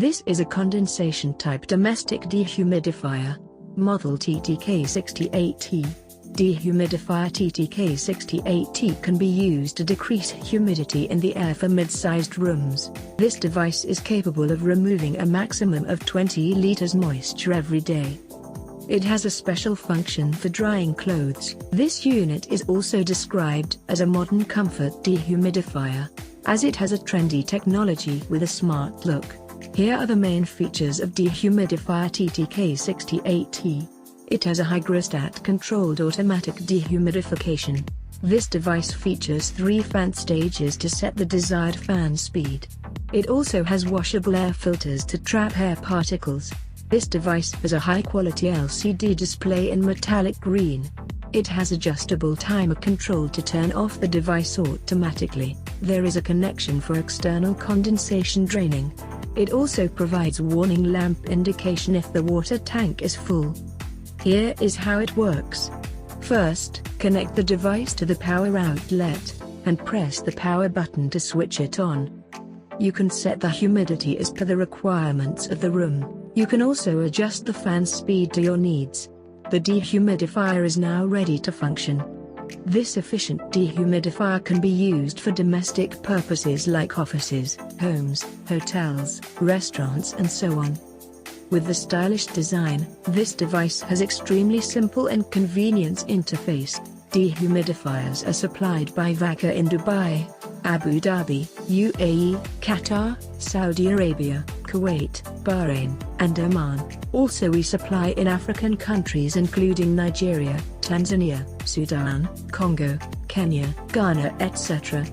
This is a condensation-type domestic dehumidifier, Model TTK68E. Dehumidifier TTK68E can be used to decrease humidity in the air for mid-sized rooms. This device is capable of removing a maximum of 20 liters moisture every day. It has a special function for drying clothes. This unit is also described as a Modern Comfort Dehumidifier, as it has a trendy technology with a smart look. Here are the main features of Dehumidifier TTK68E. It has a Hygrostat controlled automatic dehumidification. This device features 3 fan stages to set the desired fan speed. It also has washable air filters to trap air particles. This device has a high-quality LCD display in metallic green. It has adjustable timer control to turn off the device automatically. There is a connection for external condensation draining. It also provides warning lamp indication if the water tank is full. Here is how it works. First, connect the device to the power outlet, and press the power button to switch it on. You can set the humidity as per the requirements of the room. You can also adjust the fan speed to your needs. The dehumidifier is now ready to function. This efficient dehumidifier can be used for domestic purposes like offices, homes, hotels, restaurants and so on. With the stylish design, this device has extremely simple and convenient interface. Dehumidifiers are supplied by Vaca in Dubai, Abu Dhabi, UAE, Qatar, Saudi Arabia, Kuwait, Bahrain, and Oman. Also we supply in African countries including Nigeria, Tanzania, Sudan, Congo, Kenya, Ghana etc.